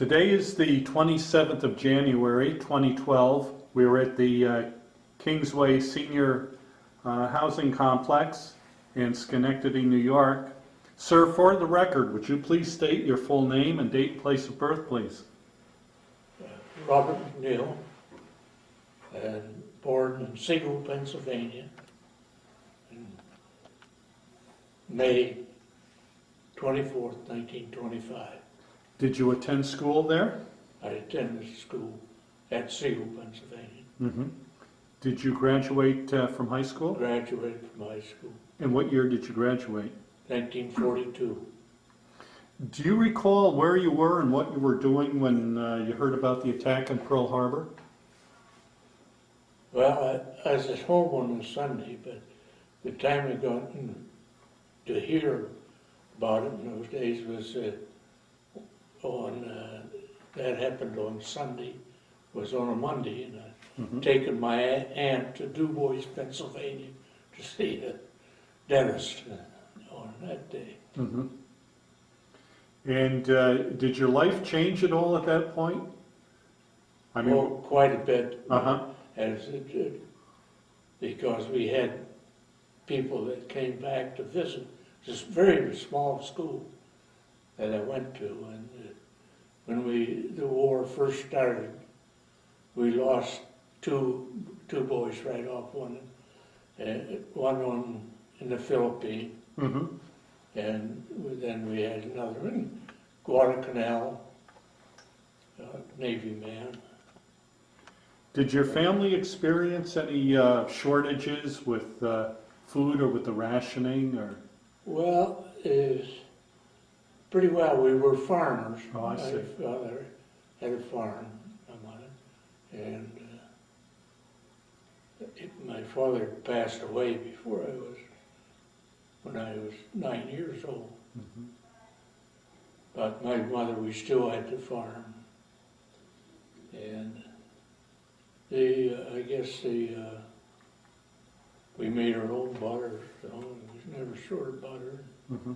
Today is the 27th of January, 2012. We're at the Kingsway Senior Housing Complex in Schenectady, New York. Sir, for the record, would you please state your full name and date and place of birth, please? Robert McNeil, and born in Sigel, Pennsylvania, in May 24th, 1925. Did you attend school there? I attended school at Sigel, Pennsylvania. Mm-hmm. Did you graduate from high school? Graduated from high school. And what year did you graduate? 1942. Do you recall where you were and what you were doing when you heard about the attack in Pearl Harbor? Well, I was at home on a Sunday, but the time I got to hear about it in those days was that happened on Sunday, was on a Monday, and I'd taken my aunt to DuBois, Pennsylvania, to see the dentist on that day. Mm-hmm. And did your life change at all at that point? I mean, Oh, quite a bit, uh-huh. as it did, because we had people that came back to visit. This very small school that I went to, and when the war first started, we lost two boys right off. One in the Philippines, Mm-hmm. and then we had another in Guadalcanal, Navy man. Did your family experience any shortages with food or with the rationing? Or? Well, pretty well. We were farmers. Oh, I see. My father had a farm on it, and my father passed away when I was 9 years old. Mm-hmm. But my mother, we still had the farm, and I guess we made our own butter, so we was never short of butter. Mm-hmm.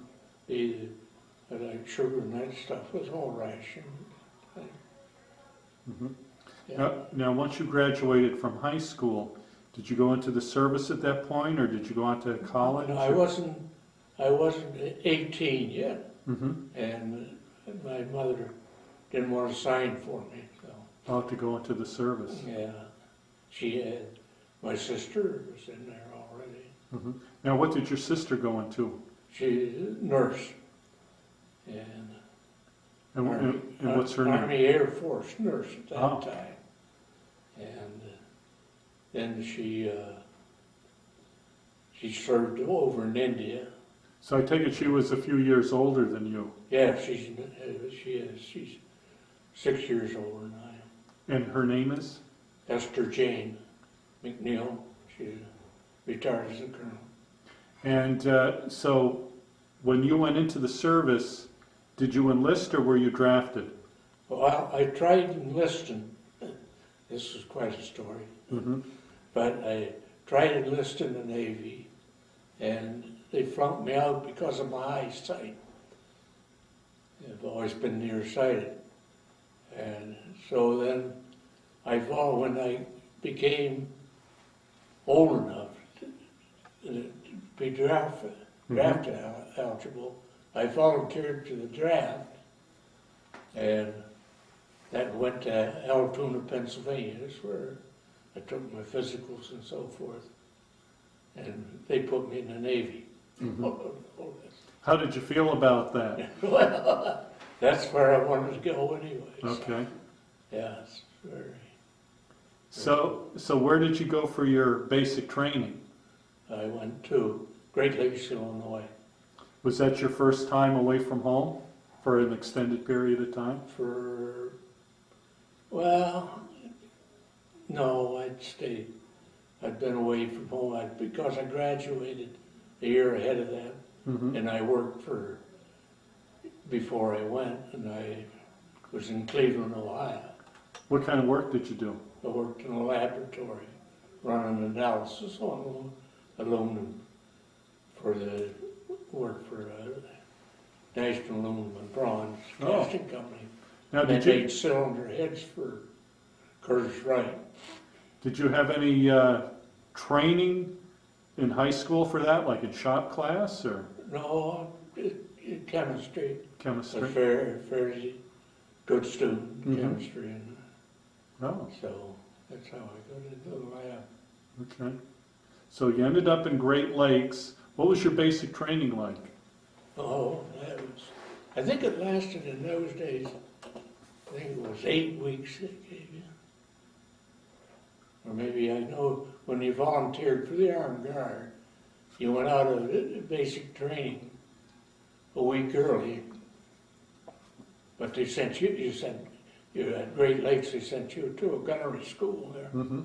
But like sugar and that stuff was all rationed. Mm-hmm. Yeah. Now, once you graduated from high school, did you go into the service at that point, or did you go on to college? No, I wasn't 18 yet, Mm-hmm. and my mother didn't want to sign for me, so. Oh, to go into the service. Yeah, she had, my sister was in there already. Mm-hmm. Now, what did your sister go into? She's a nurse, and And what's her name? Army Air Force nurse at that Oh. time. And then she served over in India. So I take it she was a few years older than you. Yeah, she is. She's 6 years older than I am. And her name is? Esther Jane McNeil. She's retired as a colonel. And so when you went into the service, did you enlist or were you drafted? Well, I tried enlisting. This is quite a story. Mm-hmm. But I tried enlisting in the Navy, and they flunked me out because of my eyesight. I've always been nearsighted. And so then when I became old enough to be draft eligible, I volunteered to the draft, and that went to Altoona, Pennsylvania. That's where I took my physicals and so forth, and they put me in the Navy. Mm-hmm. How did you feel about that? Well, that's where I wanted to go anyway. Okay. So, yeah, it's very. So where did you go for your basic training? I went to Great Lakes, Illinois. Was that your first time away from home for an extended period of time? No, I'd been away from home because I graduated a year ahead of that, Mm-hmm. and I worked before I went, and I was in Cleveland, Ohio. What kind of work did you do? I worked in a laboratory, running analysis on aluminum for National Aluminum and Bronze Casting Company. Now, And then made cylinder heads for Curtis Wright. did you have any training in high school for that, like in shop class or No, chemistry. I chemistry? was fairly good student in chemistry, and Oh, so that's how I got into the lab. okay. So you ended up in Great Lakes. What was your basic training like? Oh, that was, I think it lasted in those days, I think it was 8 weeks they gave you. Or maybe, I know when you volunteered for the Armed Guard, you went out of basic training a week early. But they sent you, you at Great Lakes, they sent you to a gunnery school there. Mm-hmm.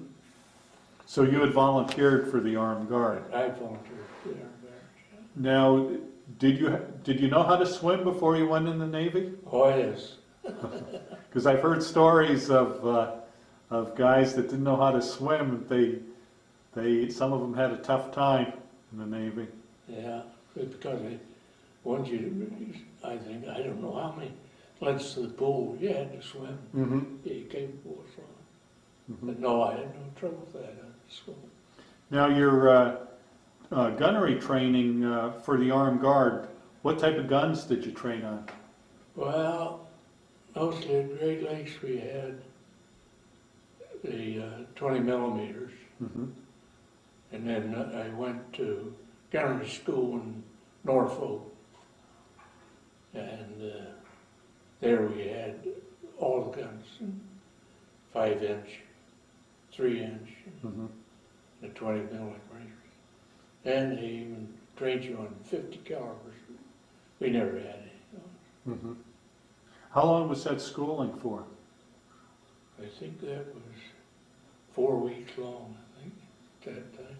So you had volunteered for the Armed Guard. I volunteered for the Armed Guard, yeah. Now, did you know how to swim before you went in the Navy? Oh, yes. Because I've heard stories of guys that didn't know how to swim. Some of them had a tough time in the Navy. Yeah, because once I think, I don't know how many lengths to the pool you had to swim. Mm-hmm. Be capable of swimming. Mm-hmm. But no, I had no trouble with that. I could swim. Now, your gunnery training for the Armed Guard, what type of guns did you train on? Well, mostly at Great Lakes we had the 20 millimeters. Mm-hmm. And then I went to gunnery school in Norfolk. And there we had all the guns, 5-inch, 3-inch, Mm-hmm. the 20 millimeters. And they even trained you on 50 calibers. We never had any. Mm-hmm. How long was that schooling for? I think that was 4 weeks long, I think, at that time.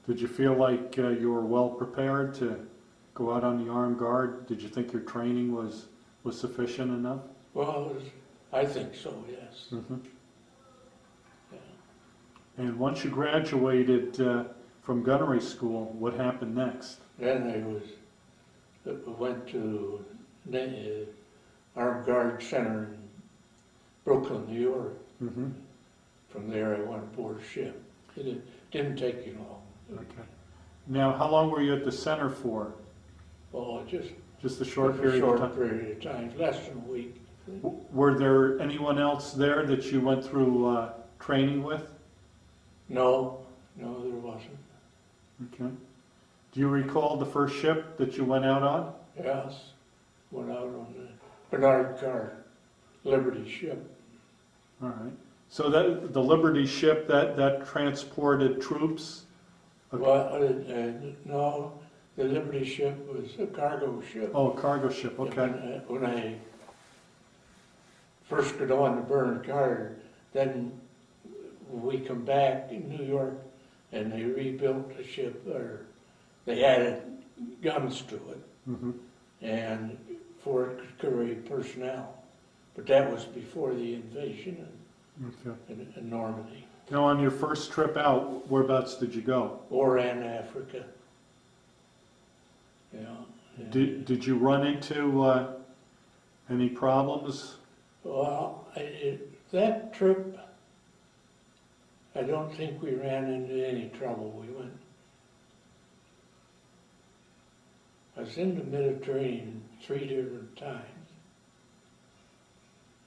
Did you feel like you were well prepared to go out on the Armed Guard? Did you think your training was sufficient enough? Well, I think so, yes. Mm-hmm. Yeah. And once you graduated from gunnery school, what happened next? Then I went to the Armed Guard Center in Brooklyn, New York. Mm-hmm. From there I went aboard a ship. It didn't take you long. Okay. Now, how long were you at the center for? Oh, Just a short a period short of time? period of time, less than a week. Were there anyone else there that you went through training with? No, there wasn't. Okay. Do you recall the first ship that you went out on? Yes, went out on the Bernard Carr Liberty ship. All right. So that the Liberty ship that transported troops? Okay. Well, no, the Liberty ship was a cargo ship. Oh, a cargo ship. Okay. When I first got on the Bernard Carr, then we come back in New York and they rebuilt the ship, or they added guns to it, Mm-hmm. and for it could carry personnel. But that was before the invasion Okay. in Normandy. Now, on your first trip out, whereabouts did you go? Or in Africa. Yeah. Did you run into any problems? Well, that trip, I don't think we ran into any trouble. I was in the Mediterranean 3 different times.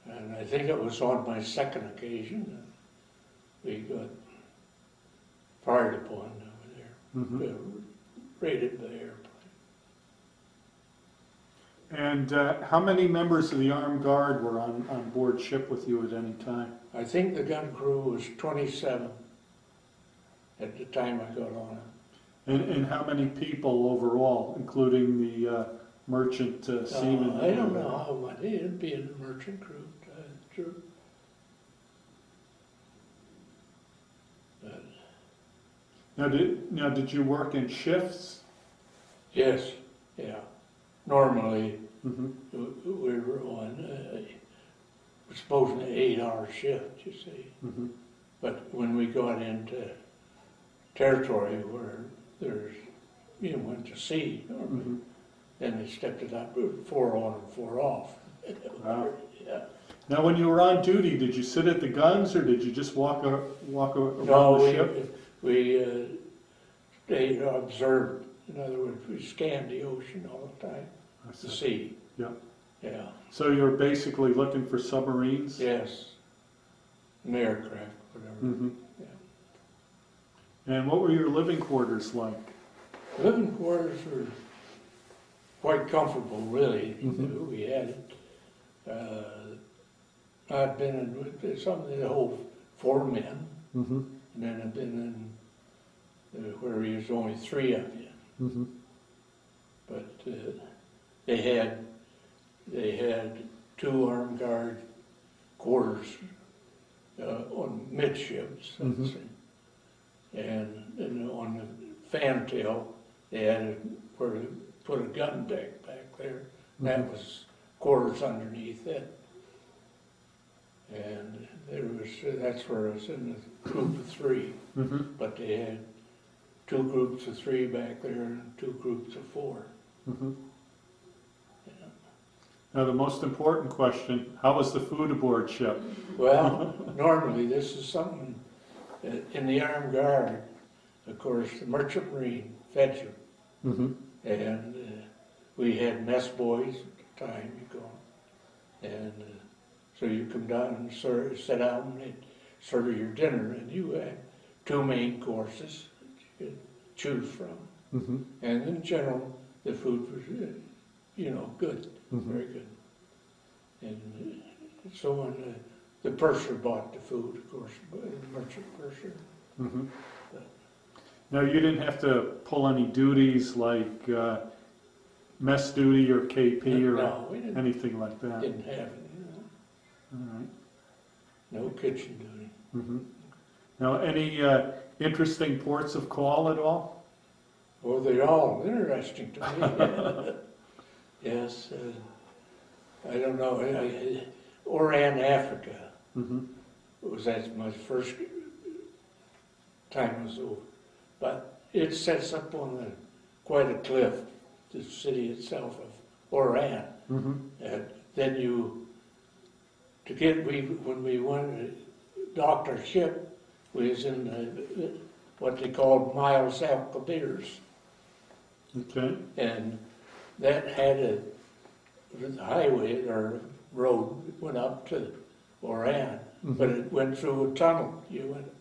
And I think it was on my second occasion that we got fired upon over there, Mm-hmm. raided the airplane. And how many members of the Armed Guard were on board ship with you at any time? I think the gun crew was 27 at the time I got on it. And how many people overall, including the merchant seaman? I don't know how much. It'd be in the merchant crew. True. But, Now, did you work in shifts? yes, yeah. Normally, Mm-hmm. we were on, supposing an 8-hour shift, you see. Mm-hmm. But when we got into territory where you went to sea, normally, Mm-hmm. then they stepped it up, 4 on and 4 off. Wow. Yeah. Now, when you were on duty, did you sit at the guns or did you just walk around No, the ship? we stayed observed. In other words, we scanned the ocean all the time, I the see. sea. Yeah. Yeah, So you're basically looking for submarines? yes, an aircraft, whatever. Mm-hmm. Yeah. And what were your living quarters like? Living quarters were quite comfortable, really. Mhm. We had, I've been in with some of the whole 4 men, Mm-hmm. and then I've been in where there's only 3 of you. Mm-hmm. But they had 2 armed guard quarters on midships, Mhm. and on the fantail they had where to put a gun deck back there. That Mhm. was quarters underneath it, and that's where I was in the group of 3. Mm-hmm. But they had 2 groups of 3 back there and 2 groups of 4. Mm-hmm. Yeah. Now, the most important question, how was the food aboard ship? Well, normally this is something in the armed guard, of course, the merchant marine fed you. Mm-hmm. And we had mess boys at the time, you go. And so you come down and sit down and they'd serve your dinner, and you had 2 main courses that you could choose from. Mm-hmm. And in general, the food was, good, Mhm. very good. And so when the purser bought the food, of course, the merchant purser. Mm-hmm. Now, you didn't have to pull any duties like mess duty or KP or No, we didn't, anything like that? didn't have it, All right. no kitchen duty. Mm-hmm. Now, any interesting ports of call at all? Well, they're all interesting to me. Yes, I don't know, Oran, Africa, Mm-hmm. that's my first time was over. But it sets up on quite a cliff, the city itself of Oran. Mm-hmm. And then when we went to dock our ship, we was in what they called Miles Alcadiers. Okay. And that had the highway or road went up to Oran, but it went through a tunnel. You went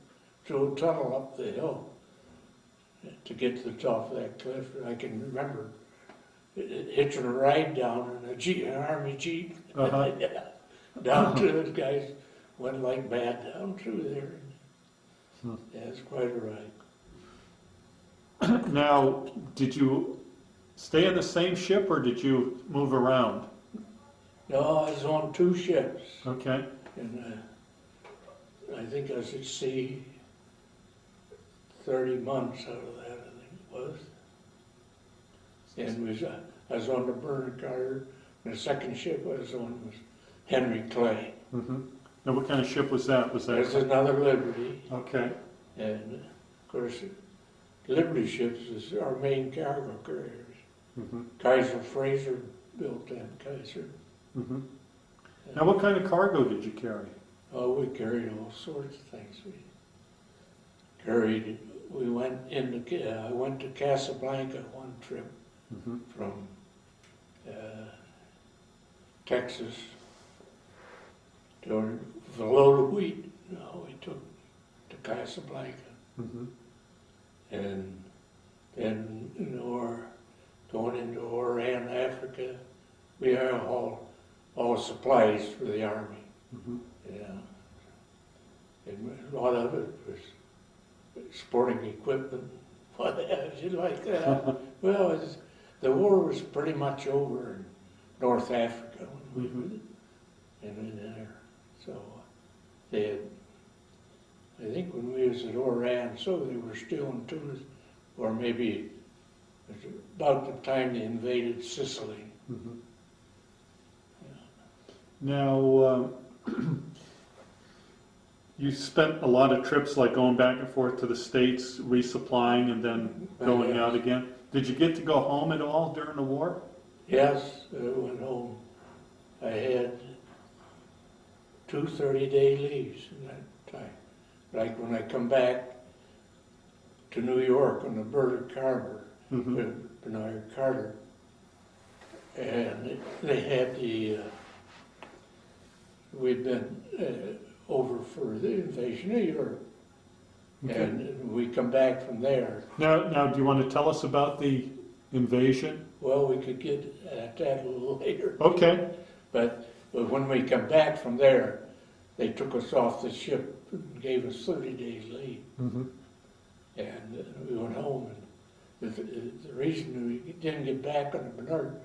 through a tunnel up the hill to get to the top of that cliff. And I can remember hitching a ride down in an army jeep. Uh-huh. Down to it, guys went like mad down through there. Hmm. Yeah, it's quite a ride. Now, did you stay in the same ship or did you move around? No, I was on 2 ships. Okay. And I think I was at sea 30 months out of that, I think it was. And I was on the Bernard Carter, and the second ship I was on was Henry Clay. Mm-hmm. Now, what kind of ship was that? Was that? There's another Liberty, Okay. and of course, Liberty ships is our main cargo carriers. Mm-hmm. Kaiser Fraser built them, Kaiser. Mm-hmm. Now, what kind of cargo did you carry? Oh, we carried all sorts of things. I went to Casablanca one trip Mm-hmm. from Texas to a load of wheat. No, we took to Casablanca. Mm-hmm. And then, going into Oran, Africa, we had all supplies for the army. Mm-hmm. Yeah. And a lot of it was sporting equipment. What else you like that? Well, the war was pretty much over in North Africa when we were in there. So they had, I think when we was at Oran, so they were still in Tunis, or maybe it was about the time they invaded Sicily. Mm-hmm. Now, you spent a lot of trips like going back and forth to the States, resupplying, and then going out again. Did you get to go home at all during the war? Yes, I went home. I had 2 30-day leaves in that time. Like when I come back to New York on the Bernard Carver, with Bernard Carter, and they had we'd been over for the invasion of Europe, Okay. and we come back from there. Now, do you want to tell us about the invasion? Well, we could get at that a little later. Okay. But when we come back from there, they took us off the ship and gave us 30 days leave. And we went home. And the reason we didn't get back on the Bernard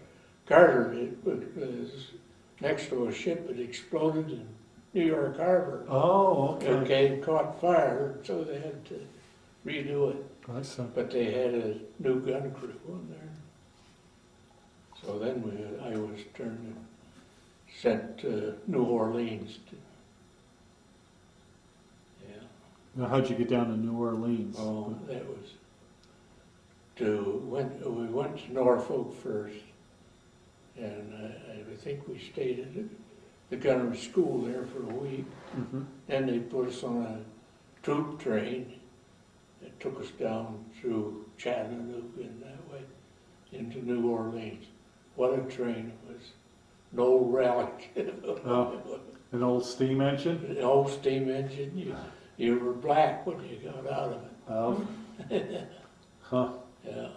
Carter, it was next to a ship that exploded in New York Harbor. Oh, okay. It caught fire, so they had to redo it. I see. But they had a new gun crew on there. So then I was sent to New Orleans. Yeah. Now, how'd you get down to New Orleans? Oh, that was we went to Norfolk first, and I think we stayed at the gunnery school there for a week. Then they put us on a troop train that took us down through Chattanooga and that way into New Orleans. What a train it was. No relic. An old steam engine? An old steam engine. You were black when you got out of it. Oh. Huh. Yeah.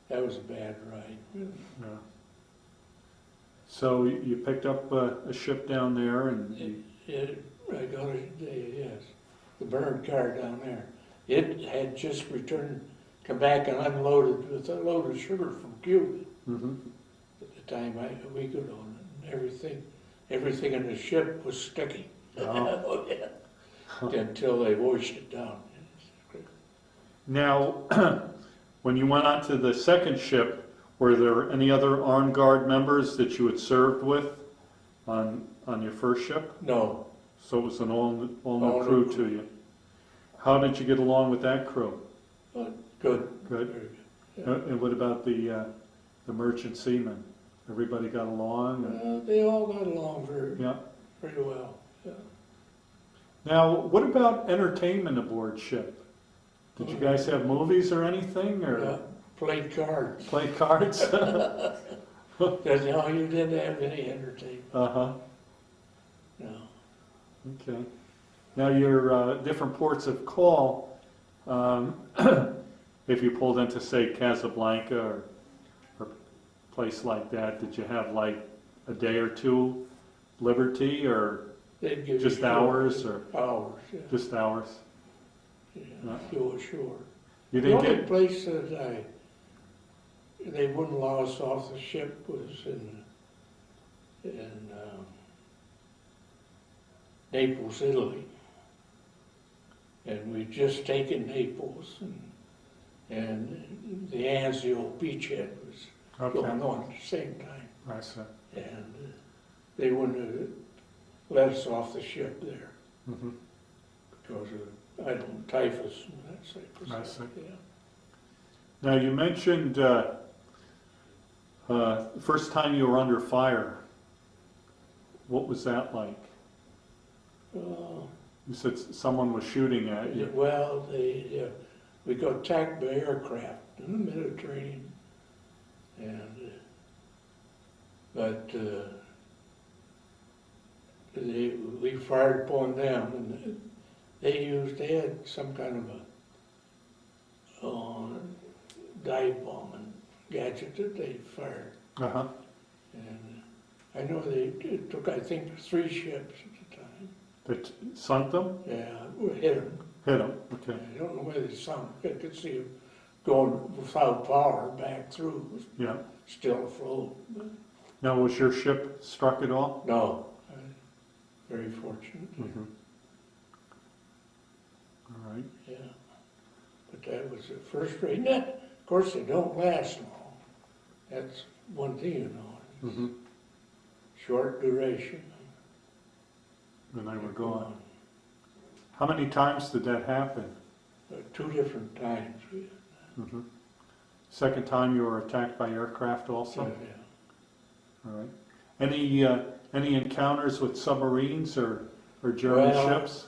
That was a bad ride. Yeah. So you picked up a ship down there, and I got yes, the Bernard Carter down there. It had just come back and unloaded with a load of sugar from Cuba. At the time we got on it, and everything in the ship was sticky. Oh. Yeah. Until they washed it down. Now, when you went on to the second ship, were there any other armed guard members that you had served with on your first ship? No. So it was an all new crew to you. How did you get along with that crew? Good. Good. Very good. Yeah. And what about the merchant seamen? Everybody got along? They all got along Yeah. very well. Yeah. Now, what about entertainment aboard ship? Did you guys have movies or anything, or Played cards. play cards? No, you didn't have any entertainment. Uh-huh. No. Okay. Now, your different ports of call, if you pulled into, say, Casablanca or a place like that, did you have like a day or two liberty, or They'd give just you hours, or hours? Yeah. just hours? Yeah. You were sure. You The didn't only get place that they wouldn't allow us off the ship was in Naples, Italy, and we'd just taken Naples, and the Anzio beachhead was going on at the same time. I see. And they wouldn't have let us off the ship there because of typhus and that type of I stuff. see. Yeah. Now, you mentioned the first time you were under fire. What was that like? You said someone was shooting at you. Well, we got attacked by aircraft in the Mediterranean, and we fired upon them, and they had some kind of a dive bombing gadget that they fired, Uh-huh. and I know it took, I think, 3 ships at the time. That sunk them? Yeah, we hit them. Hit them, okay. I don't know where they sunk. I could see them going without power back through, Yeah. still afloat. But Now, was your ship struck at all? no, very fortunate. All right. Yeah, but that was the first rate. Now, of course, they don't last long. That's one thing you know. Short duration. And they were gone. How many times did that happen? 2 different times. Second time you were attacked by aircraft also? Yeah. All right. Any encounters with submarines or German Well, ships?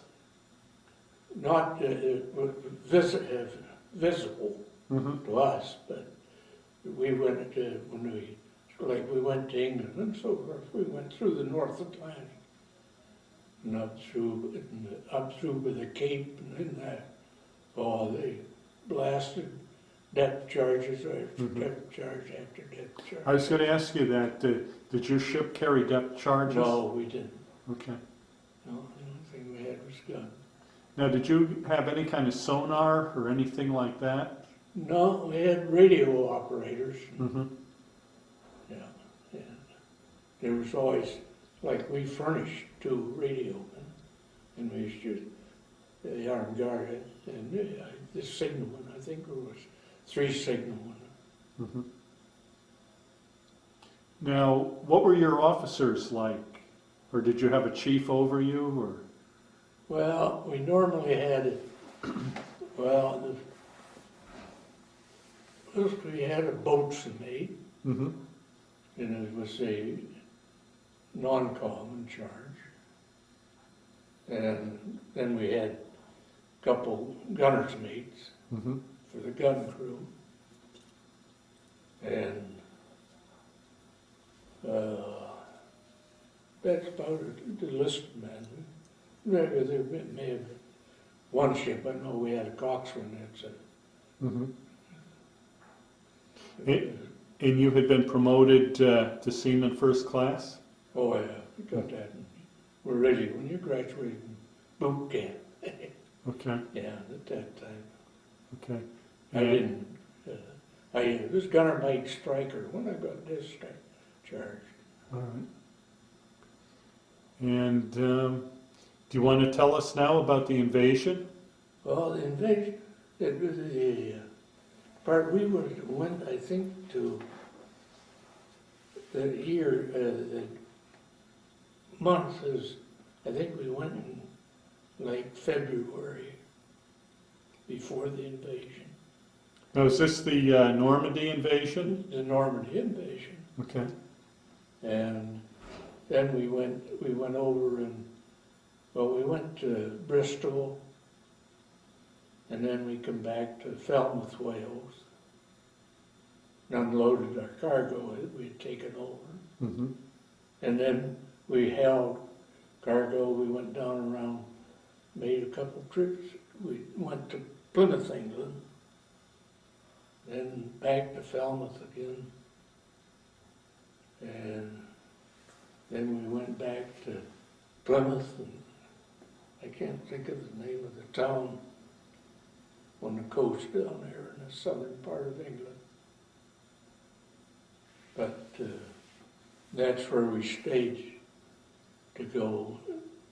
Not visible Mm-hmm. to us, but we went we went to England and so forth. We went through the North Atlantic and up through by the Cape and in that. Oh, they blasted depth charges after Mhm. depth charge after depth charge. I was going to ask you that. Did your ship carry depth charges? No, we didn't. Okay. No, the only thing we had was guns. Now, did you have any kind of sonar or anything like that? No, we had radio operators. Mm-hmm. Yeah, yeah. There was always, like, we furnished 2 radio men, and we used to, the armed guard, and the signalman, I think there was 3 signalmen. Mm-hmm. Now, what were your officers like? Or did you have a chief over you? Or Well, we normally had, first we had a boatswain mate, mm-hmm. and it was a non-com in charge. And then we had a couple gunner's mates Mm-hmm. for the gun crew. And that's about it, the list of men. There may have one ship, I know we had a coxswain, that's it. Mm-hmm. And you had been promoted to Seaman First Class? Oh yeah, we got that. We're ready when you graduate from boot camp. Okay. Yeah, at that time. Okay. I didn't, I was gunner mate striker when I got discharged. All right. And do you want to tell us now about the invasion? Well, the invasion, it was the part we went, I think, to the year, the month is, I think we went in like February before the invasion. Now, is this the Normandy invasion? The Normandy invasion. Okay. And then we went over and, well, we went to Bristol, and then we come back to Falmouth, Wales, and unloaded our cargo that we had taken over. Mm-hmm. And then we held cargo, we went down around, made a couple trips. We went to Plymouth, England, then back to Falmouth again, and then we went back to Plymouth, and I can't think of the name of the town on the coast down there in the southern part of England. But that's where we staged to go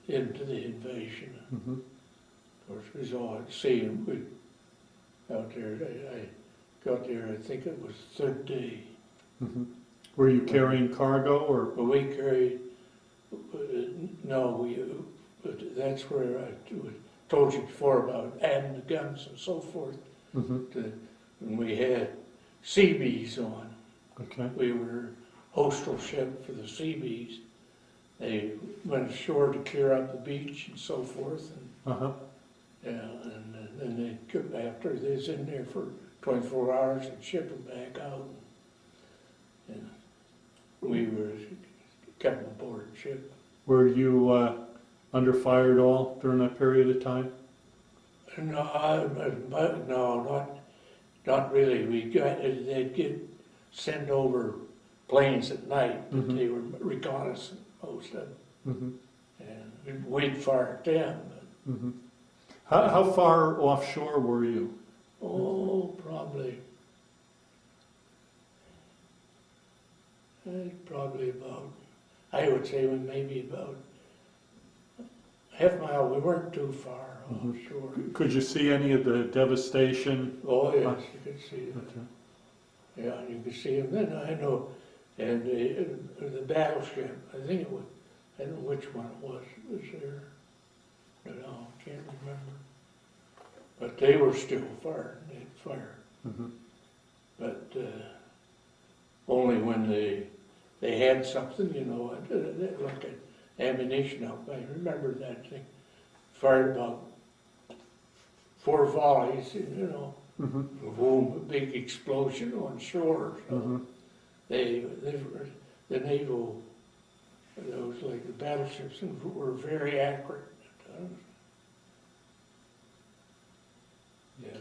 into the invasion. Mm-hmm. Of course, we was all at sea, and we out there. I got there, I think it was the 3rd day. Mm-hmm. Were you carrying cargo or? But we carried, that's where I told you before about adding the guns and so forth. Mm-hmm. And we had Seabees on. Okay. We were hostel ship for the Seabees. They went ashore to clear up the beach and so forth. And, Uh-huh. yeah, and then they'd come after. They was in there for 24 hours and ship them back out. And we were kept aboard ship. Were you under fire at all during that period of time? No, not really. They'd send over planes at night, but Mhm. they were reconnaissance, most of them, Mm-hmm. and we'd fire at them. But, Mm-hmm. How far offshore were you? Probably about, I would say maybe about half mile. We weren't too far Mhm. offshore. Could you see any of the devastation? Oh yes, you could see it. Okay. Yeah, you could see them. Then I know, and the battleship. I think it was. I don't know which one it was. It was there. No, I can't remember. But they were still firing. They'd fire. Mm-hmm. But only when they they had something, you know, like an ammunition out. I remember that thing. Fired about 4 volleys, you know, boom, a big explosion on shore. So the naval, those like the battleships were very accurate. Yes.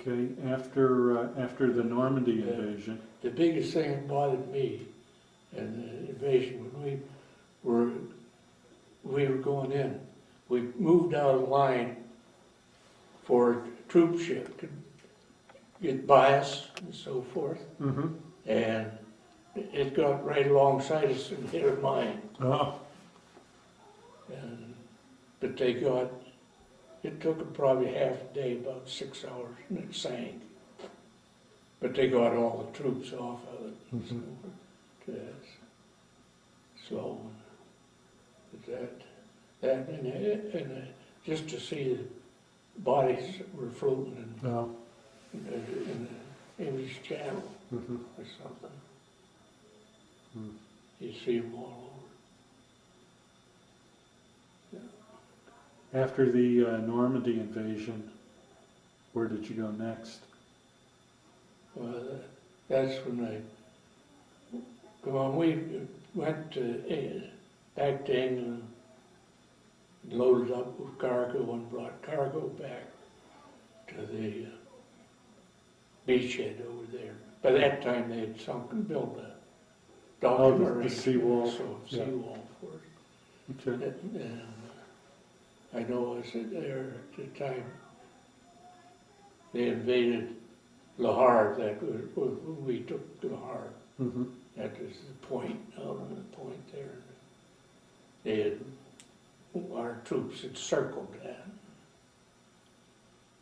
Okay, after the Normandy invasion. The biggest thing that bothered me in the invasion, when we were going in, we moved out of line for a troop ship to get by us and so forth, and it got right alongside us and hit a mine. Oh. But they got, it took them probably half a day, about 6 hours, and it sank. But they got all the troops off of it. So, that and just to see the bodies that were floating in the English Channel or something. You see them all over. After the Normandy invasion, where did you go next? Well, that's when we went back to England, loaded up with cargo and brought cargo back to the beachhead over there. By that time, they had sunk and built a dock the seawall. Seawall for it. Okay. And I know I was there at the time. They invaded Le Havre. That was when we took Le Havre. That was the point, out on the point there. They had, our troops had circled that.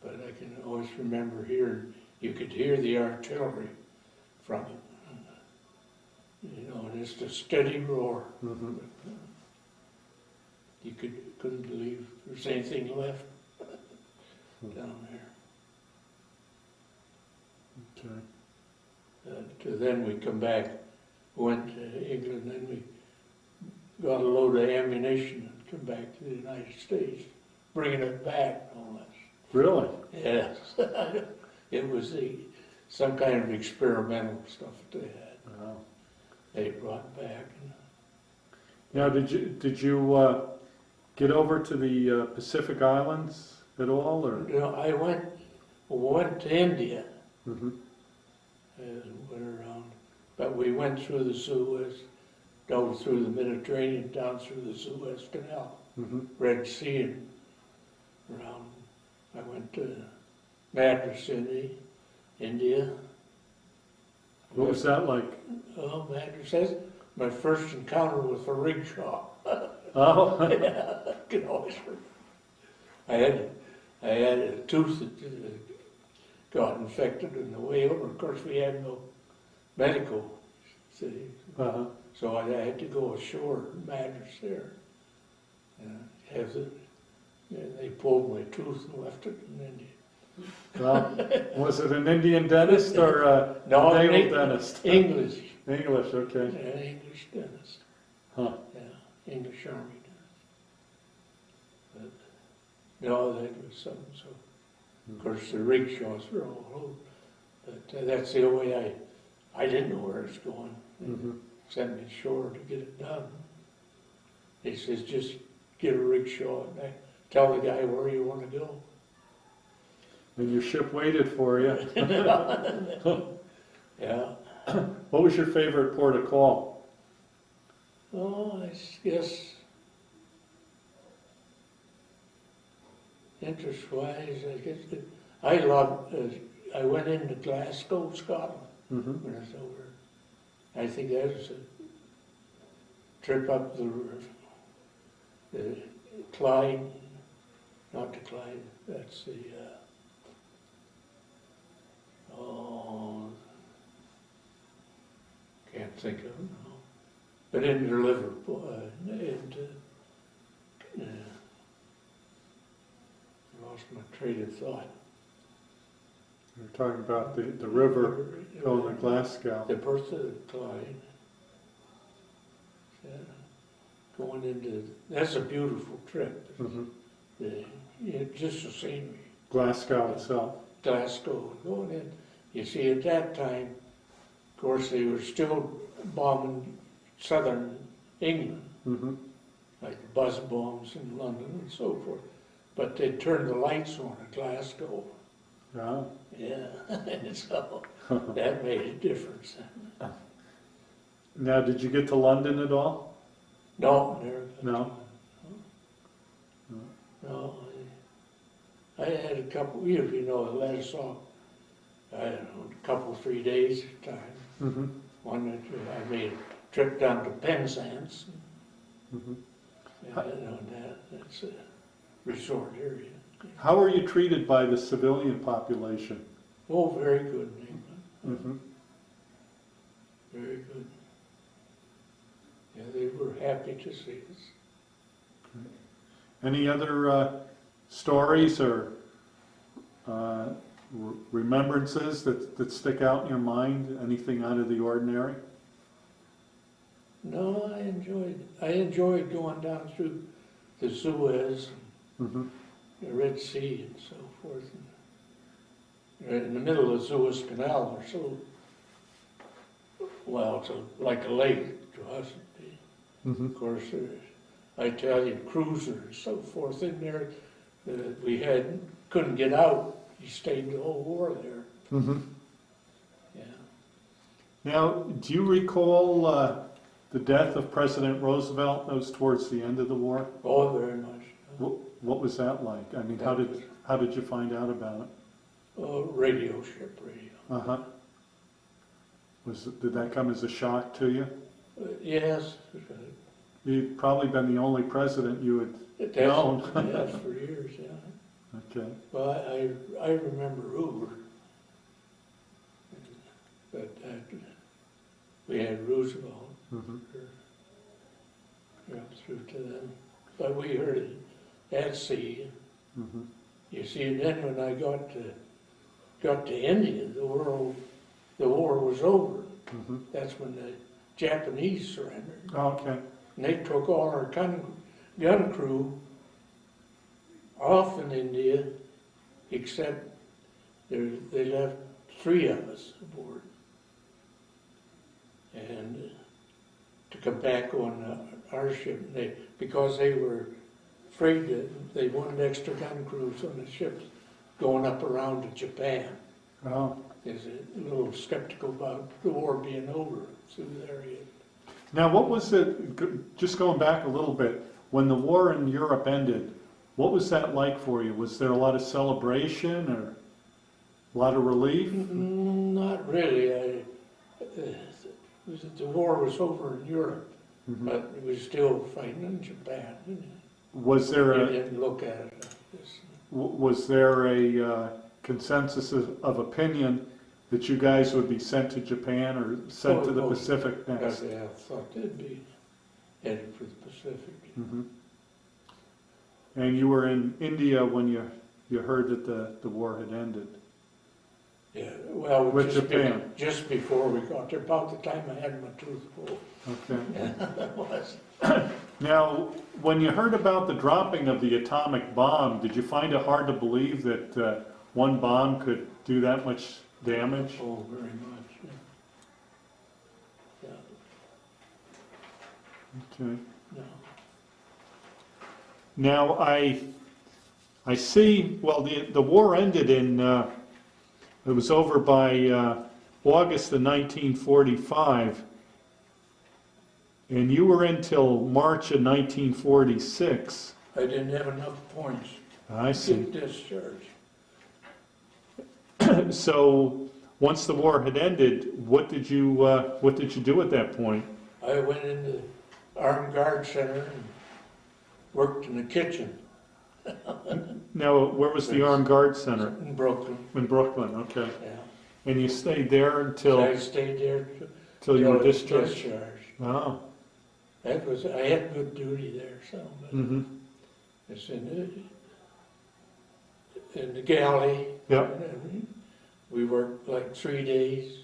But I can always remember hearing, you could hear the artillery from it. You know, and just a steady roar. You couldn't believe there was anything left down there. Okay. Then we come back, went to England, then we got a load of ammunition and come back to the United States, bringing it back, no less. Really? Yes. It was some kind of experimental stuff that they had. Wow. They brought back. Now, did you get over to the Pacific Islands at all, or? You know, I went to India. Mhm. And went around, but we went through the Suez, down through the Mediterranean, down through the Suez Canal, Red Sea, and around. I went to Madras, India. What was that like? Oh, Madras, that's my first encounter with a rickshaw. Oh. Yeah, I can always remember. I had a tooth that got infected on the way over. Of course, we had no medical, see. So I had to go ashore in Madras there. And they pulled my tooth and left it in India. Was it an Indian dentist or a naval dentist? English. English, okay. Yeah, English dentist. Huh. Yeah, English Army dentist. But no, that was something. So, of course, the rickshaws were all over. But that's the only way I didn't know where it's going. They sent me ashore to get it done. He says, just get a rickshaw and tell the guy where you want to go. And your ship waited for you. Yeah. What was your favorite port of call? Oh, I guess interest-wise, I guess I loved. I went into Glasgow, Scotland when I was over. I think that was a trip up the Clyde, not the Clyde. That's the can't think of it now. But into Liverpool, lost my train of thought. You're talking about the river going to Glasgow. The birth of the Clyde. Yeah. Going into, that's a beautiful trip. Mm-hmm. Just the scenery. Glasgow itself. Glasgow, going in. You see, at that time, of course, they were still bombing southern England, Mm-hmm. like the buzz bombs in London and so forth. But they turned the lights on at Glasgow. Yeah. Yeah, so that made a difference. Now, did you get to London at all? No, never. No. No, I had a couple, you know, it let us off, I don't know, a couple, 3 days at a time. Mm-hmm. One that I made a trip down to Penzance. Mm-hmm. That's a resort area. How were you treated by the civilian population? Oh, very good, England. Mm-hmm. Very good. Yeah, they were happy to see us. Any other stories or remembrances that stick out in your mind? Anything out of the ordinary? No, I enjoyed going down through the Suez, Mm-hmm. the Red Sea and so forth. And in the middle of the Suez Canal, or so, well, it's like a lake to us. Mm-hmm. Of course, there's Italian cruisers and so forth in there. We couldn't get out. He stayed the whole war there. Mm-hmm. Yeah. Now, do you recall the death of President Roosevelt? That was towards the end of the war. Oh, very much. What was that like? I mean, how did you find out about it? Radio ship radio. Uh-huh. Did that come as a shock to you? Yes. You'd probably been the only president you had Yes, known. for years, yeah. Okay. Well, I remember Hoover. But we had Roosevelt. Mm-hmm. Up through to them. But we heard it at sea. Mm-hmm. You see, and then when I got to India, the war was over. Mm-hmm. That's when the Japanese surrendered. Oh, okay. And they took all our gun crew off in India, except they left 3 of us aboard. And to come back on our ship, because they were afraid that they wanted extra gun crews on the ships going up around to Japan. Oh. Is a little skeptical about the war being over through the area. Now, what was it, just going back a little bit, when the war in Europe ended, what was that like for you? Was there a lot of celebration or a lot of relief? Not really. The war was over in Europe, Mm-hmm. but it was still fighting in Japan. Was there You a didn't look at it like this. was there a consensus of opinion that you guys would be sent to Japan or sent to the Pacific next? Because I thought they'd be headed for the Pacific. Mm-hmm. And you were in India when you heard that the war had ended. Yeah, well, With Japan. Just before we got there, about the time I had my tooth pulled. Okay. Yeah, that was. Now, when you heard about the dropping of the atomic bomb, did you find it hard to believe that one bomb could do that much damage? Oh, very much. Yeah. Okay. No. Now, I see, well, the war ended in, it was over by August of 1945, and you were in till March of 1946. I didn't have enough points I to see. get discharged. So, once the war had ended, what did you do at that point? I went in the Armed Guard Center and worked in the kitchen Now, where was the Armed Guard Center? in Brooklyn. In Brooklyn, okay. Yeah. And you stayed there until I stayed there till you were I was discharged? Oh. I had good duty there, so, but Mm-hmm. it's in the galley. Yep. And We worked like 3 days,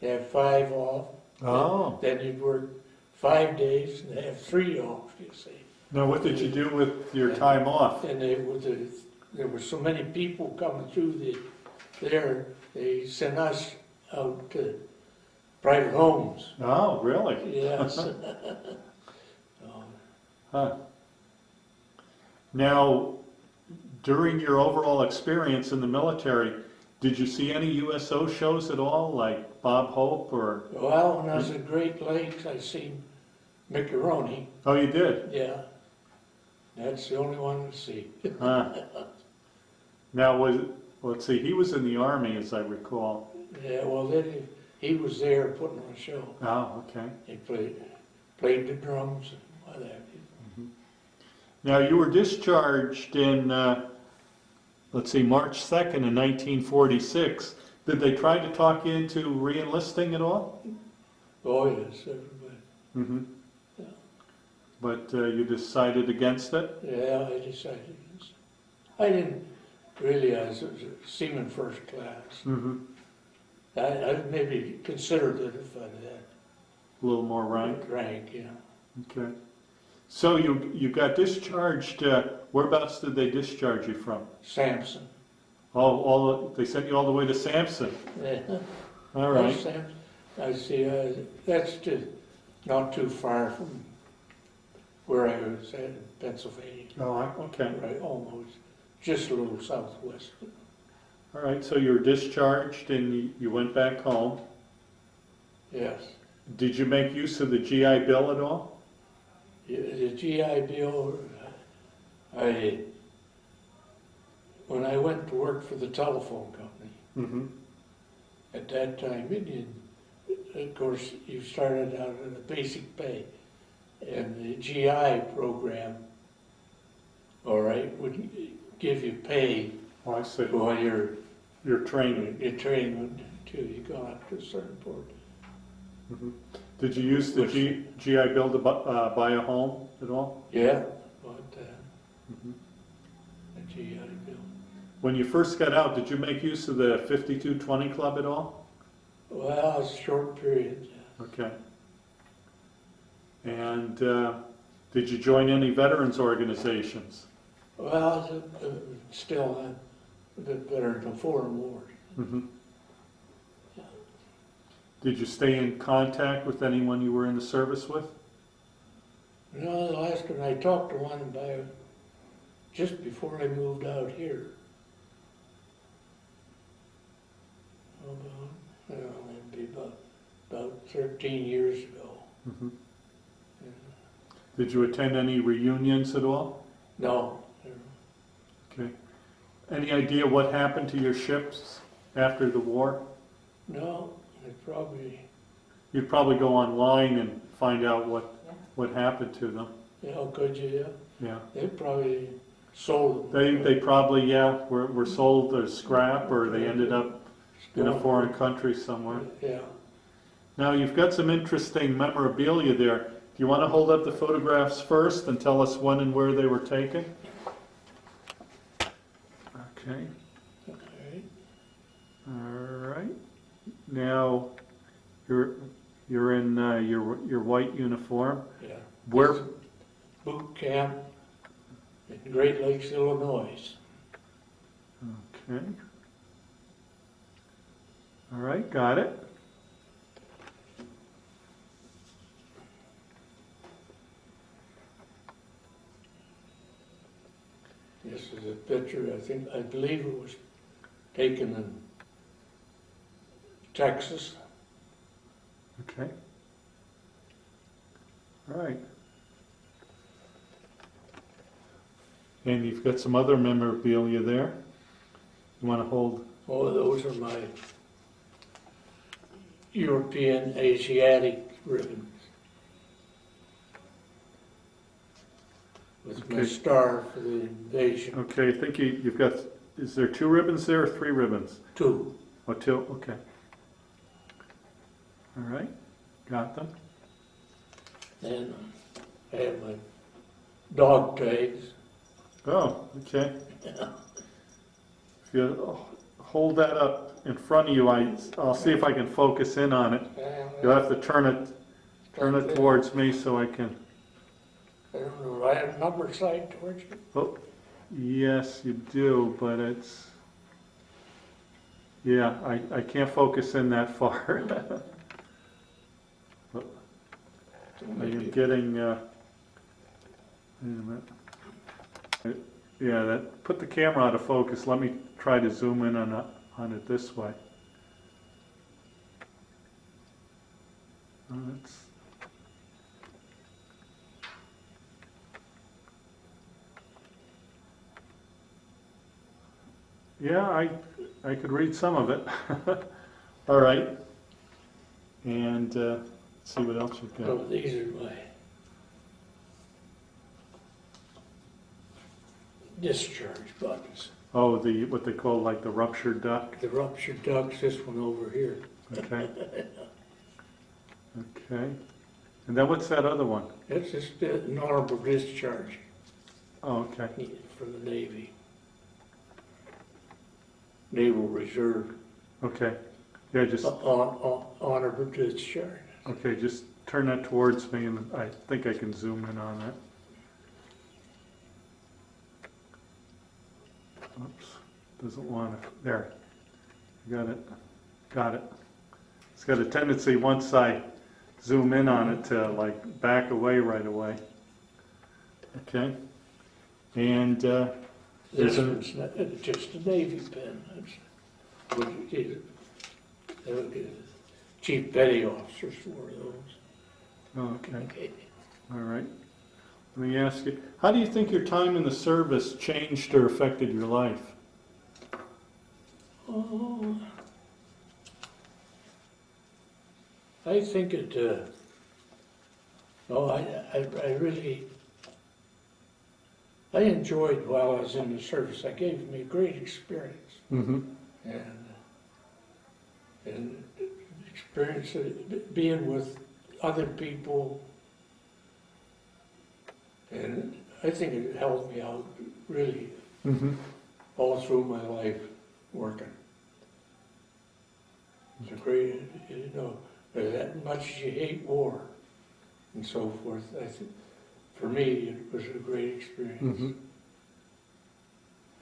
have 5 off. Oh. Then you'd work 5 days and have 3 off, you see. Now, what did you do with your time off? And there were so many people coming through there, they sent us out to private homes. Oh, really? Yes. Huh. Now, during your overall experience in the military, did you see any USO shows at all, like Bob Hope or? Well, when I was at Great Lakes, I seen Macaroni. Oh, you did? Yeah. That's the only one to see. Huh. Now, let's see, he was in the Army, as I recall. Yeah, well, then he was there putting on a show. Oh, okay. He played the drums and what have you. Now, you were discharged in, let's see, March 2nd in 1946. Did they try to talk you into re-enlisting at all? Oh, yes, everybody. Mm-hmm. Yeah. But you decided against it? Yeah, I decided against it. I didn't realize it was a Seaman first class. Mm-hmm. I'd maybe considered it if I'd had A little more rank? rank, yeah. Okay. So you got discharged, whereabouts did they discharge you from? Samson. They sent you all the way to Sampson? Yeah. All right. Samson. I see, that's just not too far from where I was at in Pennsylvania. Oh, okay. Right, almost, just a little southwest. All right, so you were discharged and you went back home. Yes. Did you make use of the GI Bill at all? The GI Bill, when I went to work for the telephone company, Mm-hmm. at that time, of course, you started out at a basic pay, and the GI program, all right, would give you pay Oh, I see. while Your training. your training until you got up to a certain point. Mm-hmm. Did you use the GI Bill to buy a home at all? Yeah, but Mm-hmm. the GI Bill. When you first got out, did you make use of the 5220 Club at all? Well, it's a short period. Okay. And did you join any veterans organizations? Well, still a bit better than the foreign wars. Mm-hmm. Did you stay in contact with anyone you were in the service with? No, the last one I talked to one about just before I moved out here. Maybe about 13 years ago. Mm-hmm. Yeah. Did you attend any reunions at all? No. Okay. Any idea what happened to your ships after the war? No, I probably, You'd probably go online and find out what happened to them. could you, yeah? Yeah. They probably sold them. They probably, were sold as scrap, or they ended up in a foreign country somewhere. Yeah. Now, you've got some interesting memorabilia there. Do you want to hold up the photographs first and tell us when and where they were taken? Okay. All right. All right. Now, you're in your white uniform. Yeah. Where? Boot camp in Great Lakes, Illinois. Okay. All right, got it. This is a picture, I believe it was taken in Texas. Okay. All right. And you've got some other memorabilia there. You want to hold? Oh, those are my European Asiatic ribbons. With my Okay. star for the invasion. Okay, I think you've got, is there 2 ribbons there or 3 ribbons? 2. Oh, 2, okay. All right, got them. And I have my dog tags. Oh, okay. If you hold that up in front of you. I'll see if I can focus in on it. You'll have to turn it towards me so I can. I don't know, right number side towards you? Oh, yes, you do, but it's. Yeah, I can't focus in that far. But I am getting. Wait a minute. Yeah, put the camera out of focus. Let me try to zoom in on it this way. That's. Yeah, I could read some of it. All right. And let's see what else you've got. Oh, these are my discharge buttons. Oh, what they call like the ruptured duck. The ruptured ducks, this one over here. Okay. Okay. And then what's that other one? That's just an honorable discharge Oh, okay. from the Navy. Naval Reserve. Okay. Yeah, just Honorable discharge. okay. Just turn that towards me, and I think I can zoom in on that. Oops. Doesn't want to. There. Got it. Got it. It's got a tendency once I zoom in on it to like back away right away. Okay. And This one's just a Navy pen. Chief Petty Officers wore those. oh, okay. All right. Let me ask you, how do you think your time in the service changed or affected your life? Oh, I think it, no, I really, I enjoyed while I was in the service. It gave me a great experience. Mm-hmm. And experience of being with other people. And I think it helped me out really all through my life working. It's a great, you know, that much as you hate war and so forth. I think for me it was a great experience.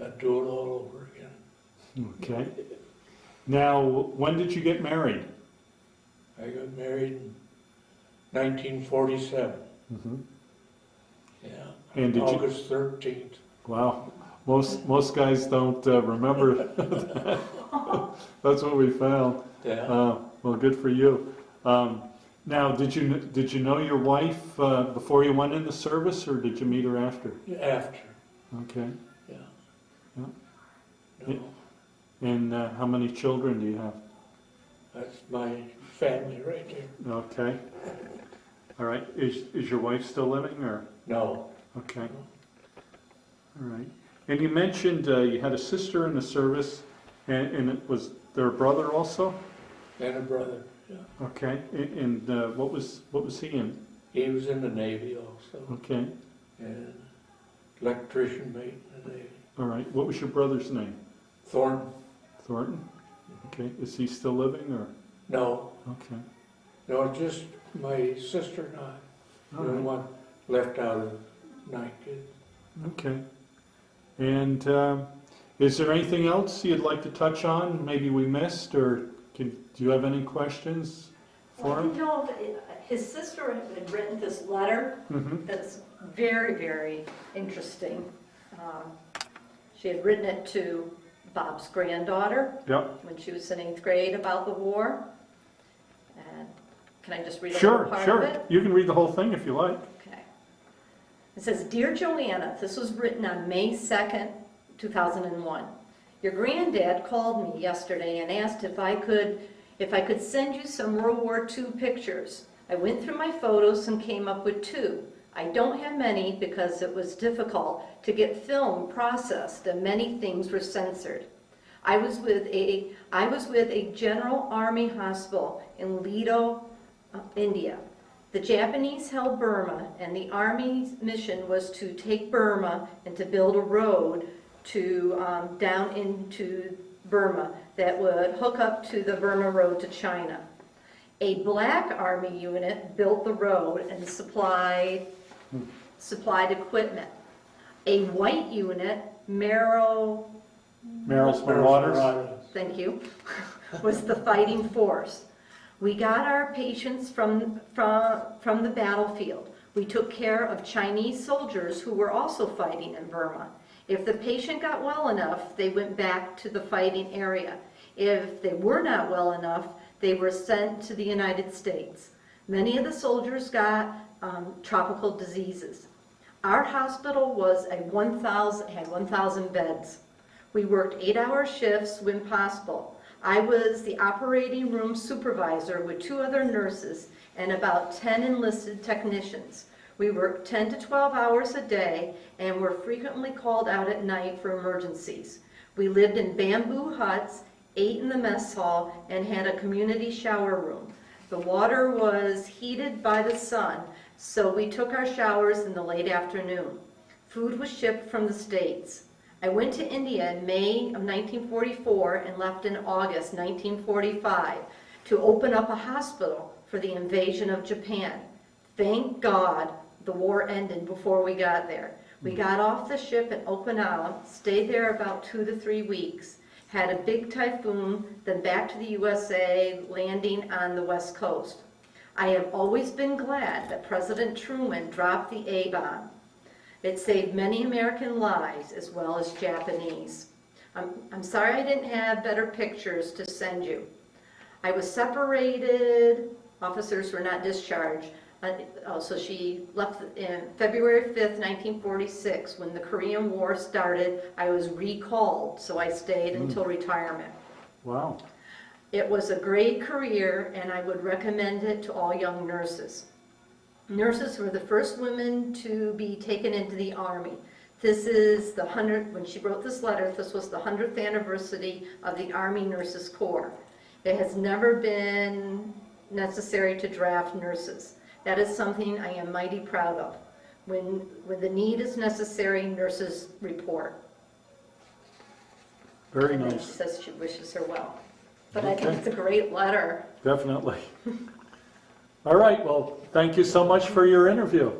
I'd do it all over again. Okay. Now, when did you get married? I got married in 1947. Yeah. And did August 13th. Wow. Most guys don't remember that. That's what we found. Yeah. Well, good for you. Now, did you know your wife before you went in the service, or did you meet her after? After. Okay. Yeah. Yeah. No, And how many children do you have? that's my family right there. Okay. All right. Is your wife still living, or? No. Okay. All right. And you mentioned you had a sister in the service, and it was there a brother also? And a brother. Yeah. Okay. And what was he in? He was in the Navy also. Okay. And electrician mate in the Navy. All right. What was your brother's name? Thornton. Thornton. Okay. Is he still living, or? No. Okay. No, just my sister and I. All The right. one left out of night kid. Okay. And is there anything else you'd like to touch on? Maybe we missed, or do you have any questions for Well, him? you know, his sister had written this letter that's very, very interesting. She had written it to Bob's granddaughter Yep. when she was in 8th grade about the war. And can I just read a Sure, little part of sure. it? You can read the whole thing if you like. Okay. It says, "Dear Joanna, this was written on May 2nd, 2001. Your granddad called me yesterday and asked if I could send you some World War II pictures. I went through my photos and came up with 2. I don't have many because it was difficult to get film processed and many things were censored. I was with a General Army hospital in Lido, India. The Japanese held Burma, and the Army's mission was to take Burma and to build a road to down into Burma that would hook up to the Burma Road to China. A black Army unit built the road and supplied equipment. A white unit, Merrill's Marauders. Marauders. thank you, was the fighting force. We got our patients from the battlefield. We took care of Chinese soldiers who were also fighting in Burma. If the patient got well enough, they went back to the fighting area. If they were not well enough, they were sent to the United States. Many of the soldiers got tropical diseases. Our hospital had 1,000 beds. We worked 8-hour shifts when possible. I was the operating room supervisor with 2 other nurses and about 10 enlisted technicians. We worked 10 to 12 hours a day and were frequently called out at night for emergencies. We lived in bamboo huts, ate in the mess hall, and had a community shower room. The water was heated by the sun, so we took our showers in the late afternoon. Food was shipped from the States. I went to India in May of 1944 and left in August 1945 to open up a hospital for the invasion of Japan. Thank God the war ended before we got there. We got off the ship in Okinawa, stayed there about 2 to 3 weeks, had a big typhoon, then back to the USA, landing on the West Coast. I have always been glad that President Truman dropped the A-bomb. It saved many American lives as well as Japanese. I'm sorry I didn't have better pictures to send you. I was separated, officers were not discharged. So she left in February 5th, 1946. When the Korean War started, I was recalled, so I stayed until retirement. Wow. It was a great career, and I would recommend it to all young nurses. Nurses were the first women to be taken into the Army. This is the 100th, when she wrote this letter, this was the 100th anniversary of the Army Nurses Corps. It has never been necessary to draft nurses. That is something I am mighty proud of. When the need is necessary, nurses report. Very And then nice. she says she wishes her well. But I think Okay. it's a great letter. Definitely. All right, well, thank you so much for your interview.